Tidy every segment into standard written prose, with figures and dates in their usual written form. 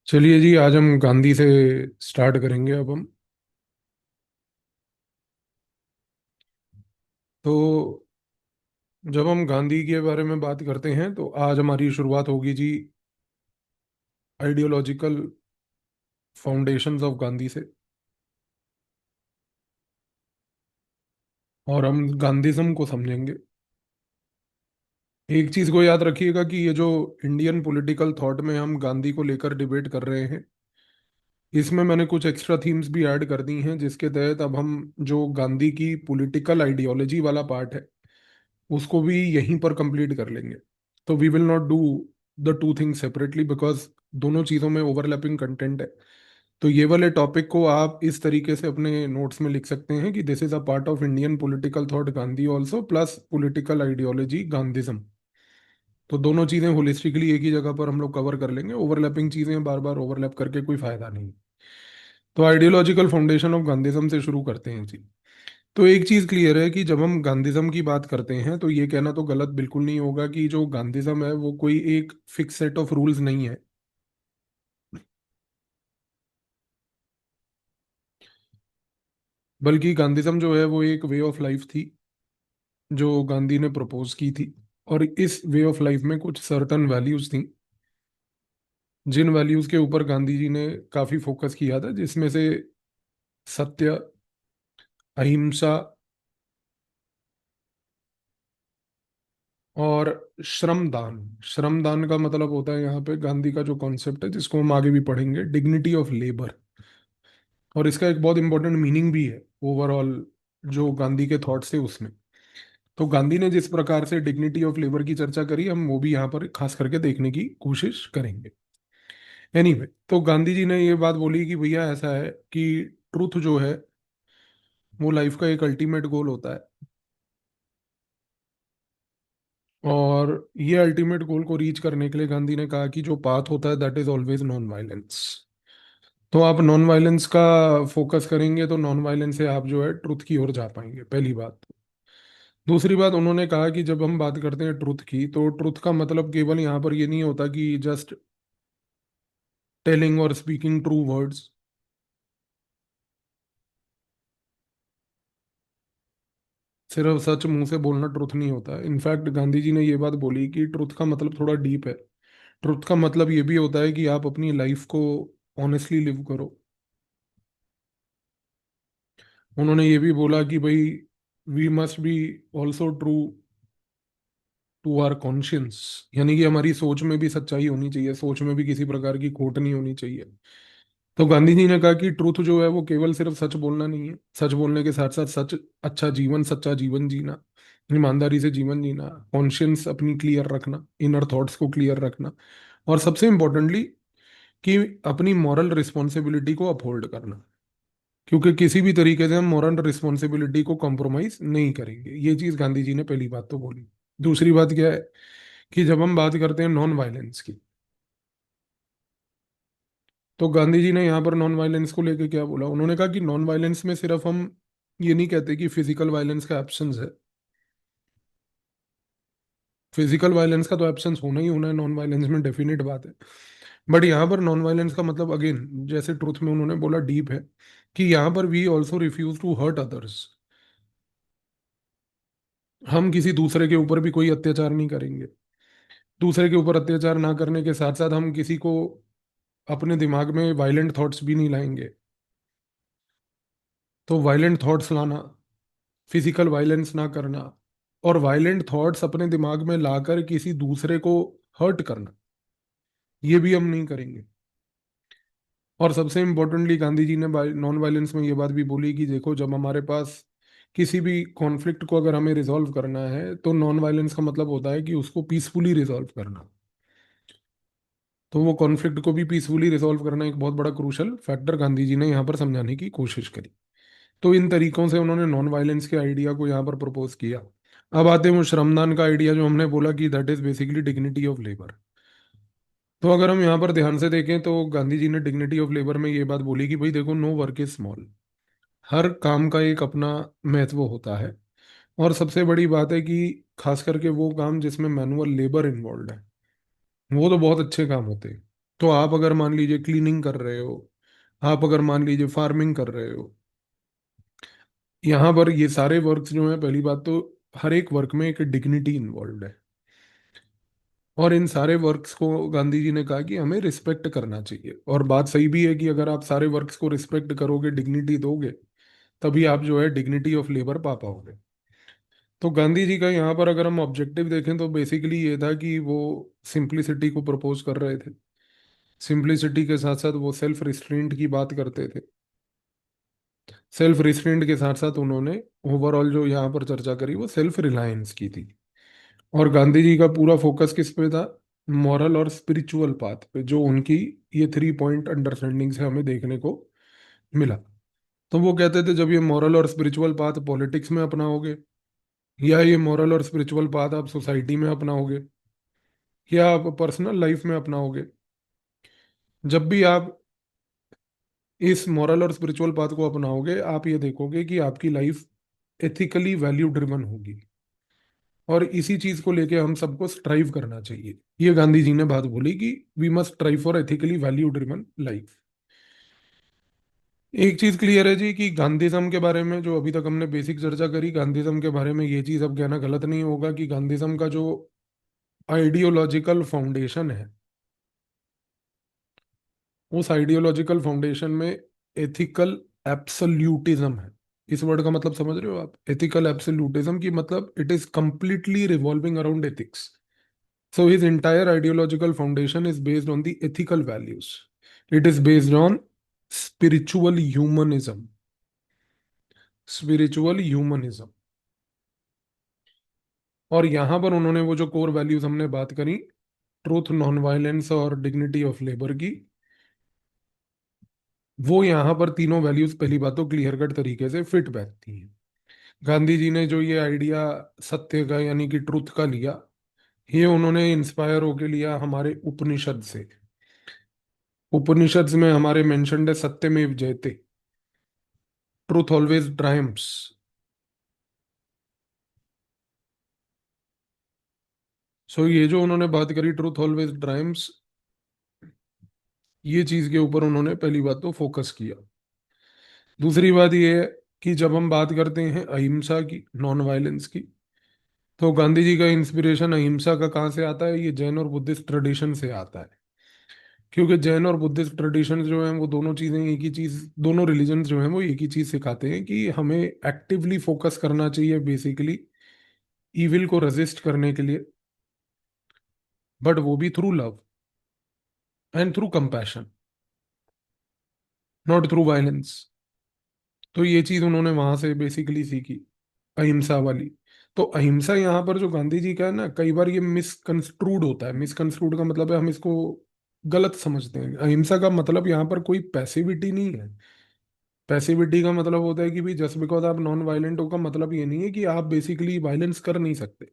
चलिए जी, आज हम गांधी से स्टार्ट करेंगे। अब हम तो जब हम गांधी के बारे में बात करते हैं तो आज हमारी शुरुआत होगी जी आइडियोलॉजिकल फाउंडेशंस ऑफ गांधी से। और हम गांधीज्म को समझेंगे। एक चीज को याद रखिएगा कि ये जो इंडियन पॉलिटिकल थॉट में हम गांधी को लेकर डिबेट कर रहे हैं, इसमें मैंने कुछ एक्स्ट्रा थीम्स भी ऐड कर दी हैं, जिसके तहत अब हम जो गांधी की पॉलिटिकल आइडियोलॉजी वाला पार्ट है उसको भी यहीं पर कंप्लीट कर लेंगे। तो we will not do the two things separately, because दोनों चीज़ों में ओवरलैपिंग कंटेंट है। तो ये वाले टॉपिक को आप इस तरीके से अपने नोट्स में लिख सकते हैं कि this is a part of Indian political thought Gandhi also plus political ideology Gandhism. तो दोनों चीज़ें होलिस्टिकली एक ही जगह पर हम लोग कवर कर लेंगे। ओवरलैपिंग चीज़ें बार बार ओवरलैप करके कोई फायदा नहीं। तो आइडियोलॉजिकल फाउंडेशन ऑफ गांधीज्म से शुरू करते हैं जी। तो एक चीज क्लियर है कि जब हम गांधीज्म की बात करते हैं तो ये कहना तो गलत बिल्कुल नहीं होगा कि जो गांधीज्म है वो कोई एक फिक्स सेट ऑफ रूल्स नहीं है। बल्कि गांधीज्म जो है वो एक वे ऑफ लाइफ थी जो गांधी ने प्रपोज की थी। और इस वे ऑफ लाइफ में कुछ सर्टन वैल्यूज थी, जिन वैल्यूज के ऊपर गांधी जी ने काफी फोकस किया था, जिसमें से सत्य, अहिंसा और श्रमदान। श्रमदान का मतलब होता है यहाँ पे गांधी का जो कॉन्सेप्ट है, जिसको हम आगे भी पढ़ेंगे, डिग्निटी ऑफ लेबर। और इसका एक बहुत इंपॉर्टेंट मीनिंग भी है ओवरऑल जो गांधी के थॉट्स थे उसमें। तो गांधी ने जिस प्रकार से डिग्निटी ऑफ लेबर की चर्चा करी, हम वो भी यहाँ पर खास करके देखने की कोशिश करेंगे। एनीवे, तो गांधी जी ने ये बात बोली कि भैया ऐसा है कि ट्रुथ जो है वो लाइफ का एक अल्टीमेट गोल होता है। और ये अल्टीमेट गोल को रीच करने के लिए गांधी ने कहा कि जो पाथ होता है that is always non violence. तो आप नॉन वायलेंस का फोकस करेंगे तो नॉन वायलेंस से आप जो है ट्रुथ की ओर जा पाएंगे, पहली बात। दूसरी बात, उन्होंने कहा कि जब हम बात करते हैं ट्रुथ की, तो ट्रुथ का मतलब केवल यहाँ पर ये नहीं होता कि जस्ट टेलिंग और स्पीकिंग ट्रू वर्ड्स। सिर्फ सच मुंह से बोलना ट्रुथ नहीं होता। इनफैक्ट गांधी जी ने ये बात बोली कि ट्रुथ का मतलब थोड़ा डीप है। ट्रुथ का मतलब ये भी होता है कि आप अपनी लाइफ को ऑनेस्टली लिव करो। उन्होंने ये भी बोला कि भाई we must be also true to our conscience, यानी कि हमारी सोच में भी सच्चाई होनी चाहिए, सोच में भी किसी प्रकार की खोट नहीं होनी चाहिए। तो गांधी जी ने कहा कि ट्रूथ जो है वो केवल सिर्फ सच बोलना नहीं है, सच बोलने के साथ साथ सच, अच्छा जीवन, सच्चा जीवन जीना, ईमानदारी से जीवन जीना, कॉन्शियंस अपनी क्लियर रखना, इनर थॉट्स को क्लियर रखना, और सबसे इंपॉर्टेंटली कि अपनी मॉरल रिस्पॉन्सिबिलिटी को अपहोल्ड करना। क्योंकि किसी भी तरीके से हम मॉरल रिस्पॉन्सिबिलिटी को कॉम्प्रोमाइज नहीं करेंगे। ये चीज गांधी जी ने पहली बात तो बोली। दूसरी बात क्या है कि जब हम बात करते हैं नॉन वायलेंस की, तो गांधी जी ने यहाँ पर नॉन वायलेंस को लेकर क्या बोला। उन्होंने कहा कि नॉन वायलेंस में सिर्फ हम ये नहीं कहते कि फिजिकल वायलेंस का एब्सेंस है। फिजिकल वायलेंस का तो एब्सेंस होना ही होना है नॉन वायलेंस में, डेफिनेट बात है। बट यहाँ पर नॉन वायलेंस का मतलब अगेन, जैसे ट्रुथ में उन्होंने बोला, डीप है कि यहाँ पर we also refuse to hurt others. हम किसी दूसरे के ऊपर भी कोई अत्याचार नहीं करेंगे। दूसरे के ऊपर अत्याचार ना करने के साथ साथ हम किसी को अपने दिमाग में वायलेंट थॉट्स भी नहीं लाएंगे। तो वायलेंट थॉट्स लाना, फिजिकल वायलेंस ना करना, और वायलेंट थॉट्स अपने दिमाग में लाकर किसी दूसरे को हर्ट करना, ये भी हम नहीं करेंगे। और सबसे इंपॉर्टेंटली गांधी जी ने नॉन वायलेंस में ये बात भी बोली कि देखो, जब हमारे पास किसी भी कॉन्फ्लिक्ट को अगर हमें रिजॉल्व करना है तो नॉन वायलेंस का मतलब होता है कि उसको पीसफुली रिजॉल्व करना। तो वो कॉन्फ्लिक्ट को भी पीसफुली रिजॉल्व करना एक बहुत बड़ा क्रूशल फैक्टर गांधी जी ने यहाँ पर समझाने की कोशिश करी। तो इन तरीकों से उन्होंने नॉन वायलेंस के आइडिया को यहाँ पर प्रपोज किया। अब आते हैं वो श्रमदान का आइडिया, जो हमने बोला कि that is basically dignity of labour. तो अगर हम यहाँ पर ध्यान से देखें तो गांधी जी ने डिग्निटी ऑफ लेबर में ये बात बोली कि भाई देखो, नो वर्क इज स्मॉल। हर काम का एक अपना महत्व होता है। और सबसे बड़ी बात है कि खास करके वो काम जिसमें मैनुअल लेबर इन्वॉल्व है, वो तो बहुत अच्छे काम होते हैं। तो आप अगर मान लीजिए क्लीनिंग कर रहे हो, आप अगर मान लीजिए फार्मिंग कर रहे हो, यहाँ पर ये सारे वर्क्स जो हैं, पहली बात तो हर एक वर्क में एक डिग्निटी इन्वॉल्व है। और इन सारे वर्क्स को गांधी जी ने कहा कि हमें रिस्पेक्ट करना चाहिए। और बात सही भी है कि अगर आप सारे वर्क्स को रिस्पेक्ट करोगे, डिग्निटी दोगे, तभी आप जो है डिग्निटी ऑफ लेबर पा पाओगे। तो गांधी जी का यहाँ पर अगर हम ऑब्जेक्टिव देखें तो बेसिकली ये था कि वो सिंप्लिसिटी को प्रपोज कर रहे थे। सिंप्लिसिटी के साथ साथ वो सेल्फ रिस्ट्रेंट की बात करते थे। सेल्फ रिस्ट्रेंट के साथ साथ उन्होंने ओवरऑल जो यहाँ पर चर्चा करी वो सेल्फ रिलायंस की थी। और गांधी जी का पूरा फोकस किस पे था? मॉरल और स्पिरिचुअल पाथ पे, जो उनकी ये 3 पॉइंट अंडरस्टैंडिंग से हमें देखने को मिला। तो वो कहते थे जब ये मॉरल और स्पिरिचुअल पाथ पॉलिटिक्स में अपनाओगे, या ये मॉरल और स्पिरिचुअल पाथ आप सोसाइटी में अपनाओगे, या आप पर्सनल लाइफ में अपनाओगे, जब भी आप इस मॉरल और स्पिरिचुअल पाथ को अपनाओगे, आप ये देखोगे कि आपकी लाइफ एथिकली वैल्यू ड्रिवन होगी। और इसी चीज को लेके हम सबको स्ट्राइव करना चाहिए। ये गांधी जी ने बात बोली कि we must strive for ethically value driven life. एक चीज क्लियर है जी कि गांधीज्म के बारे में जो अभी तक हमने बेसिक चर्चा करी, गांधीज्म के बारे में ये चीज अब कहना गलत नहीं होगा कि गांधीज्म का जो आइडियोलॉजिकल फाउंडेशन है, उस आइडियोलॉजिकल फाउंडेशन में एथिकल एब्सोल्यूटिज्म है। इस वर्ड का मतलब समझ रहे हो आप? एथिकल एब्सोल्यूटिज्म की मतलब it is completely revolving around ethics. So his entire ideological foundation is based on the ethical values. It is based on spiritual humanism. Spiritual humanism. और यहाँ पर उन्होंने वो जो कोर वैल्यूज हमने बात करी, ट्रूथ, नॉन वायलेंस और डिग्निटी ऑफ लेबर की, वो यहाँ पर तीनों वैल्यूज पहली बात तो क्लियर कट तरीके से फिट बैठती हैं। गांधी जी ने जो ये आइडिया सत्य का यानी कि ट्रूथ का लिया, ये उन्होंने इंस्पायर होके लिया हमारे उपनिषद से। उपनिषद में हमारे मेंशन्ड है सत्यमेव जयते, ट्रूथ ऑलवेज ट्रायम्फ्स। सो ये जो उन्होंने बात करी ट्रूथ ऑलवेज ट्रायम्फ्स, ये चीज के ऊपर उन्होंने पहली बात तो फोकस किया। दूसरी बात ये है कि जब हम बात करते हैं अहिंसा की, नॉन वायलेंस की, तो गांधी जी का इंस्पिरेशन अहिंसा का कहाँ से आता है? ये जैन और बुद्धिस्ट ट्रेडिशन से आता है। क्योंकि जैन और बुद्धिस्ट ट्रेडिशन जो हैं वो दोनों चीजें एक ही चीज, दोनों रिलीजन जो हैं वो एक ही चीज सिखाते हैं कि हमें एक्टिवली फोकस करना चाहिए बेसिकली ईविल को रेजिस्ट करने के लिए, बट वो भी through love and through compassion, not through violence. तो ये चीज उन्होंने वहां से बेसिकली सीखी, अहिंसा वाली। तो अहिंसा यहाँ पर जो गांधी जी का है ना, कई बार ये मिसकंस्ट्रूड होता है। मिसकंस्ट्रूड का मतलब है हम इसको गलत समझते हैं। अहिंसा का मतलब यहाँ पर कोई पैसिविटी नहीं है। पैसिविटी का मतलब होता है कि भाई जस्ट बिकॉज आप नॉन वायलेंट हो का मतलब ये नहीं है कि आप बेसिकली वायलेंस कर नहीं सकते।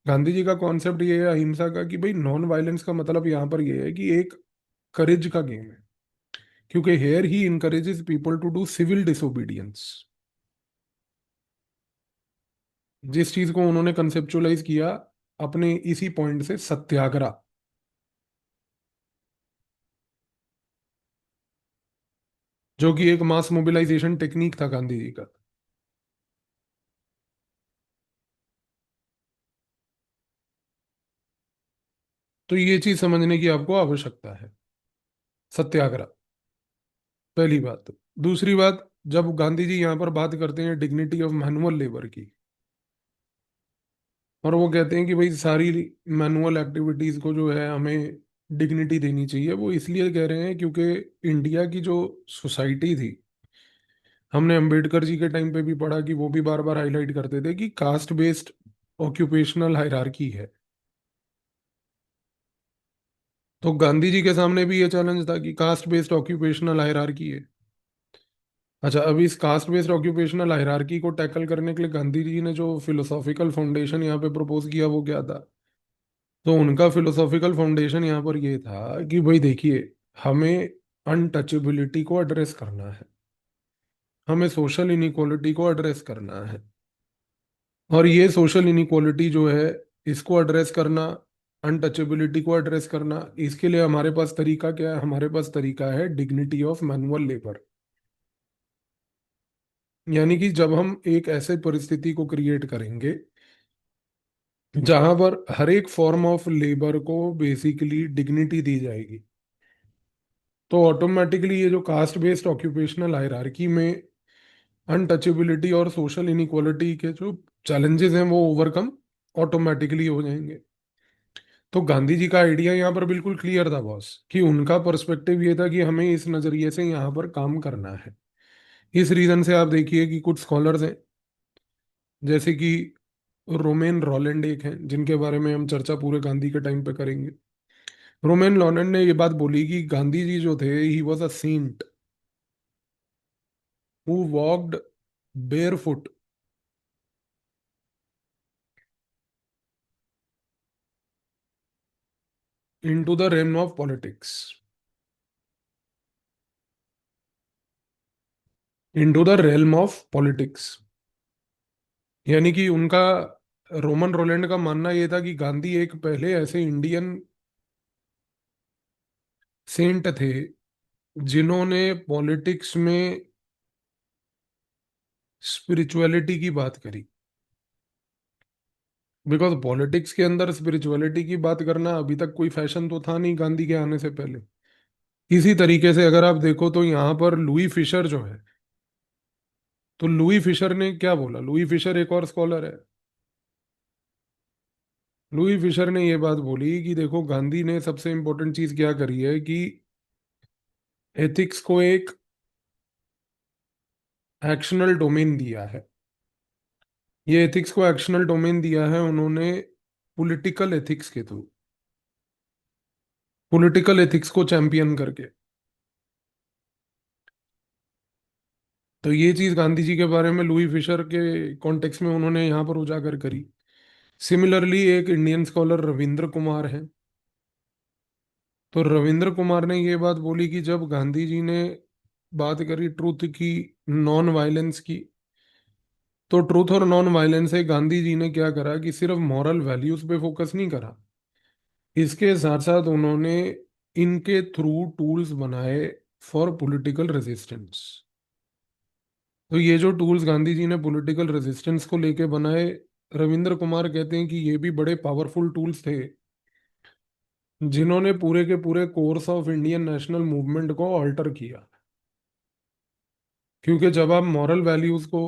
गांधी जी का कॉन्सेप्ट ये है अहिंसा का कि भाई नॉन वायलेंस का मतलब यहाँ पर ये है कि एक करेज का गेम है। क्योंकि here he encourages people to do civil disobedience. जिस चीज को उन्होंने कंसेप्चुअलाइज किया अपने इसी पॉइंट से, सत्याग्रह, जो कि एक मास मोबिलाइजेशन टेक्निक था गांधी जी का। तो ये चीज समझने की आपको आवश्यकता है। सत्याग्रह पहली बात। दूसरी बात, जब गांधी जी यहाँ पर बात करते हैं डिग्निटी ऑफ मैनुअल लेबर की, और वो कहते हैं कि भाई सारी मैनुअल एक्टिविटीज को जो है हमें डिग्निटी देनी चाहिए, वो इसलिए कह रहे हैं क्योंकि इंडिया की जो सोसाइटी थी, हमने अंबेडकर जी के टाइम पे भी पढ़ा कि वो भी बार बार हाईलाइट करते थे कि कास्ट बेस्ड ऑक्यूपेशनल हायरार्की है। तो गांधी जी के सामने भी ये चैलेंज था कि कास्ट बेस्ड ऑक्यूपेशनल हायरार्की है। अच्छा, अभी इस कास्ट बेस्ड ऑक्यूपेशनल हायरार्की को टैकल करने के लिए गांधी जी ने जो फिलोसॉफिकल फाउंडेशन यहाँ पे प्रपोज किया वो क्या था? तो उनका फिलोसॉफिकल फाउंडेशन यहाँ पर ये था कि भाई देखिए, हमें अनटचेबिलिटी को एड्रेस करना है, हमें सोशल इनइक्वालिटी को एड्रेस करना है। और ये सोशल इनइक्वालिटी जो है, इसको एड्रेस करना अनटचेबिलिटी को एड्रेस करना। इसके लिए हमारे पास तरीका क्या है? हमारे पास तरीका है डिग्निटी ऑफ मैनुअल लेबर। यानी कि जब हम एक ऐसे परिस्थिति को क्रिएट करेंगे जहां पर हर एक फॉर्म ऑफ लेबर को बेसिकली डिग्निटी दी जाएगी, तो ऑटोमेटिकली ये जो कास्ट बेस्ड ऑक्यूपेशनल हायरार्की में अनटचेबिलिटी और सोशल इनइक्वालिटी के जो चैलेंजेस हैं वो ओवरकम ऑटोमेटिकली हो जाएंगे। तो गांधी जी का आइडिया यहाँ पर बिल्कुल क्लियर था बॉस, कि उनका पर्सपेक्टिव ये था कि हमें इस नजरिए से यहाँ पर काम करना है। इस रीजन से आप देखिए कि कुछ स्कॉलर्स हैं, जैसे कि रोमेन रॉलैंड एक हैं, जिनके बारे में हम चर्चा पूरे गांधी के टाइम पे करेंगे। रोमेन रॉलैंड ने ये बात बोली कि गांधी जी जो थे, he was a saint who walked barefoot into the realm of politics, into the realm of politics। यानी कि उनका, रोमन रोलैंड का मानना यह था कि गांधी एक पहले ऐसे इंडियन सेंट थे जिन्होंने पॉलिटिक्स में स्पिरिचुअलिटी की बात करी। बिकॉज पॉलिटिक्स के अंदर स्पिरिचुअलिटी की बात करना अभी तक कोई फैशन तो था नहीं गांधी के आने से पहले। इसी तरीके से अगर आप देखो तो यहाँ पर लुई फिशर जो है, तो लुई फिशर ने क्या बोला? लुई फिशर एक और स्कॉलर है। लुई फिशर ने यह बात बोली कि देखो, गांधी ने सबसे इंपॉर्टेंट चीज क्या करी है कि एथिक्स को एक एक्शनल डोमेन दिया है। ये एथिक्स को एक्शनल डोमेन दिया है उन्होंने पॉलिटिकल एथिक्स के थ्रू, पॉलिटिकल एथिक्स को चैंपियन करके। तो ये चीज गांधी जी के बारे में लुई फिशर के कॉन्टेक्स्ट में उन्होंने यहाँ पर उजागर करी। सिमिलरली एक इंडियन स्कॉलर रविंद्र कुमार है। तो रविंद्र कुमार ने ये बात बोली कि जब गांधी जी ने बात करी ट्रूथ की, नॉन वायलेंस की, तो ट्रूथ और नॉन वायलेंस से गांधी जी ने क्या करा कि सिर्फ मॉरल वैल्यूज पे फोकस नहीं करा, इसके साथ साथ उन्होंने इनके थ्रू टूल्स बनाए फॉर पॉलिटिकल रेजिस्टेंस। तो ये जो टूल्स गांधी जी ने पॉलिटिकल रेजिस्टेंस को लेके बनाए, रविंद्र कुमार कहते हैं कि ये भी बड़े पावरफुल टूल्स थे जिन्होंने पूरे के पूरे course of Indian national movement को ऑल्टर किया। क्योंकि जब आप मॉरल वैल्यूज को,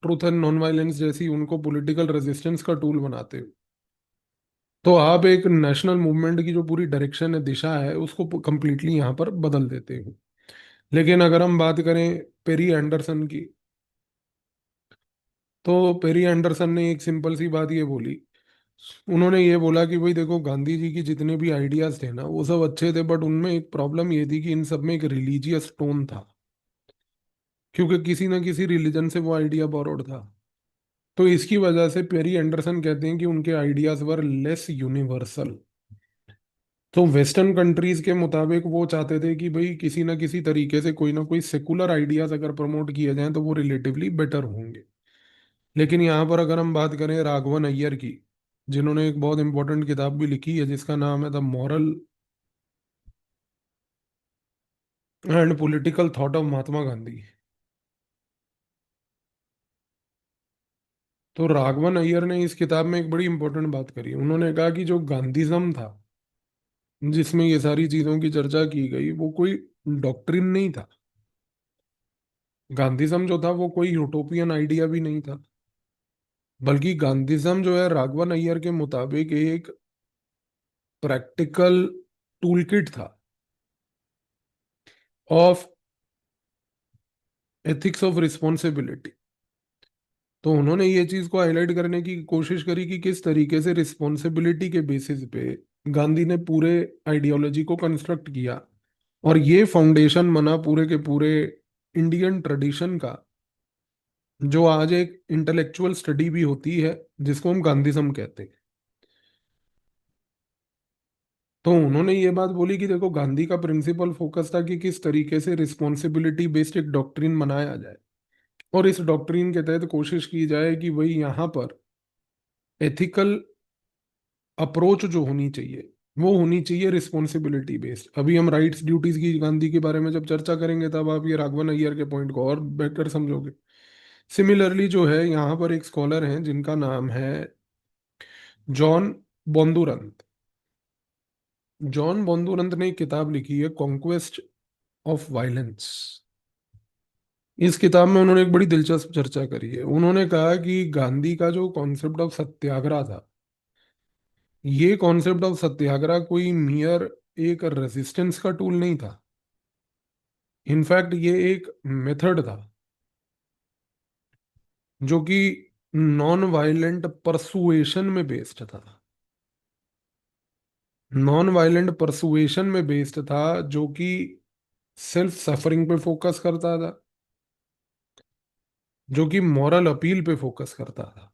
ट्रूथ एंड नॉन वायलेंस जैसी उनको पॉलिटिकल रेजिस्टेंस का टूल बनाते हो, तो आप एक नेशनल मूवमेंट की जो पूरी डायरेक्शन है, दिशा है, उसको कंप्लीटली यहाँ पर बदल देते हो। लेकिन अगर हम बात करें पेरी एंडरसन की, तो पेरी एंडरसन ने एक सिंपल सी बात ये बोली। उन्होंने ये बोला कि भाई देखो, गांधी जी की जितने भी आइडियाज थे ना, वो सब अच्छे थे, बट उनमें एक प्रॉब्लम ये थी कि इन सब में एक रिलीजियस टोन था, क्योंकि किसी ना किसी रिलीजन से वो आइडिया बोरोड था। तो इसकी वजह से पेरी एंडरसन कहते हैं कि उनके आइडियाज वर लेस यूनिवर्सल। तो वेस्टर्न कंट्रीज के मुताबिक वो चाहते थे कि भाई किसी ना किसी तरीके से कोई ना कोई सेकुलर आइडियाज अगर प्रमोट किए जाएं तो वो रिलेटिवली बेटर होंगे। लेकिन यहाँ पर अगर हम बात करें राघवन अय्यर की, जिन्होंने एक बहुत इंपॉर्टेंट किताब भी लिखी है जिसका नाम है the moral and political thought of Mahatma Gandhi. तो राघवन अय्यर ने इस किताब में एक बड़ी इंपॉर्टेंट बात करी। उन्होंने कहा कि जो गांधीज्म था, जिसमें ये सारी चीजों की चर्चा की गई, वो कोई डॉक्ट्रिन नहीं था। गांधीज्म जो था वो कोई यूटोपियन आइडिया भी नहीं था, बल्कि गांधीज्म जो है राघवन अय्यर के मुताबिक एक प्रैक्टिकल टूलकिट था ऑफ एथिक्स ऑफ रिस्पॉन्सिबिलिटी। तो उन्होंने ये चीज को हाईलाइट करने की कोशिश करी कि किस तरीके से रिस्पॉन्सिबिलिटी के बेसिस पे गांधी ने पूरे आइडियोलॉजी को कंस्ट्रक्ट किया, और ये फाउंडेशन बना पूरे के पूरे इंडियन ट्रेडिशन का, जो आज एक इंटेलेक्चुअल स्टडी भी होती है, जिसको हम गांधीज्म कहते हैं। तो उन्होंने ये बात बोली कि देखो, गांधी का प्रिंसिपल फोकस था कि किस तरीके से रिस्पॉन्सिबिलिटी बेस्ड एक डॉक्ट्रिन बनाया जाए, और इस डॉक्ट्रिन के तहत कोशिश की जाए कि भाई यहाँ पर एथिकल अप्रोच जो होनी चाहिए वो होनी चाहिए रिस्पॉन्सिबिलिटी बेस्ड। अभी हम राइट्स ड्यूटीज की गांधी के बारे में जब चर्चा करेंगे तब आप ये राघवन अय्यर के पॉइंट को और बेटर समझोगे। सिमिलरली जो है यहाँ पर एक स्कॉलर हैं जिनका नाम है जॉन बोंदुरंत। जॉन बोंदुरंत ने एक किताब लिखी है कॉन्क्वेस्ट ऑफ वायलेंस। इस किताब में उन्होंने एक बड़ी दिलचस्प चर्चा करी है। उन्होंने कहा कि गांधी का जो कॉन्सेप्ट ऑफ सत्याग्रह था, ये कॉन्सेप्ट ऑफ सत्याग्रह कोई मियर एक रेजिस्टेंस का टूल नहीं था। इनफैक्ट ये एक मेथड था जो कि नॉन वायलेंट परसुएशन में बेस्ड था। नॉन वायलेंट परसुएशन में बेस्ड था जो कि सेल्फ सफरिंग पे फोकस करता था, जो कि मॉरल अपील पे फोकस करता था।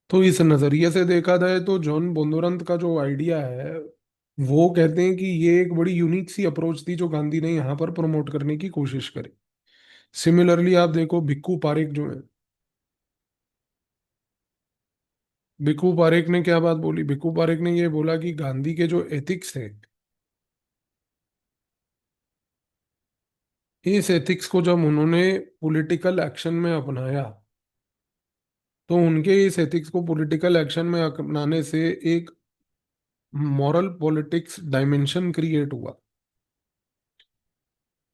तो इस नजरिए से देखा जाए तो जॉन बोंदुरंत का जो आइडिया है, वो कहते हैं कि ये एक बड़ी यूनिक सी अप्रोच थी जो गांधी ने यहाँ पर प्रमोट करने की कोशिश करी। सिमिलरली आप देखो भिक्खू पारेख जो है, भिक्खू पारेख ने क्या बात बोली? भिक्खू पारेख ने ये बोला कि गांधी के जो एथिक्स थे, इस एथिक्स को जब उन्होंने पॉलिटिकल एक्शन में अपनाया, तो उनके इस एथिक्स को पॉलिटिकल एक्शन में अपनाने से एक मॉरल पॉलिटिक्स डायमेंशन क्रिएट हुआ।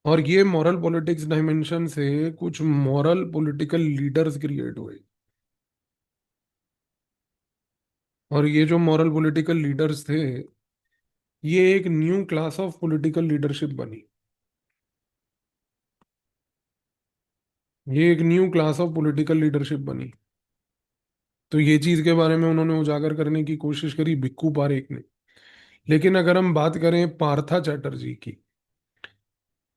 और ये मॉरल पॉलिटिक्स डायमेंशन से कुछ मॉरल पॉलिटिकल लीडर्स क्रिएट हुए। और ये जो मॉरल पॉलिटिकल लीडर्स थे, ये एक new class of political leadership बनी। ये एक new class of political leadership बनी। तो ये चीज के बारे में उन्होंने उजागर करने की कोशिश करी भिक्खू पारेख ने। लेकिन अगर हम बात करें पार्था चैटर्जी की,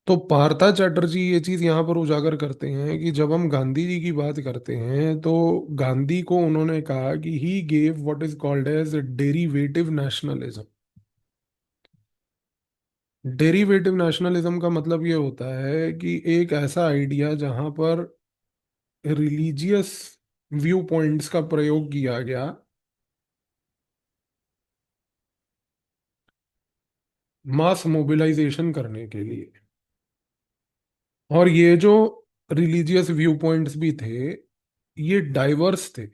तो पार्था चैटर्जी ये चीज यहाँ पर उजागर करते हैं कि जब हम गांधी जी की बात करते हैं तो गांधी को उन्होंने कहा कि he gave what is called as derivative nationalism. Derivative nationalism का मतलब ये होता है कि एक ऐसा आइडिया जहां पर रिलीजियस व्यू पॉइंट्स का प्रयोग किया गया मास मोबिलाइजेशन करने के लिए। और ये जो रिलीजियस व्यू पॉइंट्स भी थे, ये डाइवर्स थे।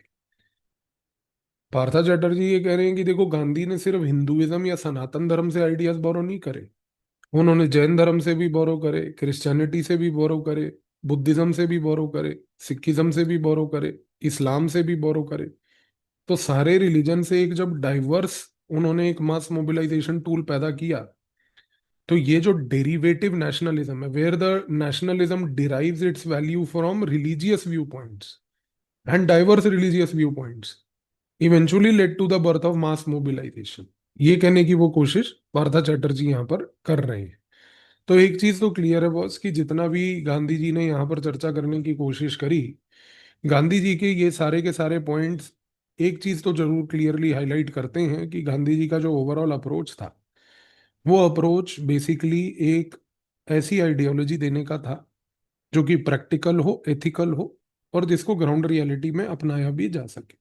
पार्था चैटर्जी ये कह रहे हैं कि देखो गांधी ने सिर्फ हिंदुइज्म या सनातन धर्म से आइडियाज बोरो नहीं करे, उन्होंने जैन धर्म से भी बोरो करे, क्रिश्चियनिटी से भी बोरो करे, बुद्धिज्म से भी बोरो करे, सिखिज्म से भी बोरो करे, इस्लाम से भी बोरो करे। तो सारे रिलीजन से एक जब डाइवर्स उन्होंने एक मास मोबिलाइजेशन टूल पैदा किया, तो ये जो डेरिवेटिव नेशनलिज्म है, where the nationalism derives its value from religious view points and diverse religious view points, eventually led to the birth of mass mobilisation. ये कहने की वो कोशिश पार्था चैटर्जी यहाँ पर कर रहे हैं। तो एक चीज तो क्लियर है बॉस कि जितना भी गांधी जी ने यहाँ पर चर्चा करने की कोशिश करी, गांधी जी के ये सारे के सारे पॉइंट्स एक चीज तो जरूर क्लियरली हाईलाइट करते हैं कि गांधी जी का जो ओवरऑल अप्रोच था, वो अप्रोच बेसिकली एक ऐसी आइडियोलॉजी देने का था जो कि प्रैक्टिकल हो, एथिकल हो, और जिसको ग्राउंड रियलिटी में अपनाया भी जा सके।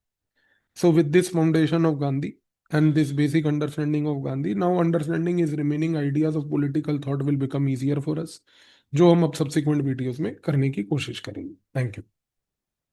So with this foundation of Gandhi and this basic understanding of Gandhi, now understanding his remaining ideas of political thought will become easier for us, जो हम अब subsequent वीडियोस में करने की कोशिश करेंगे। Thank you.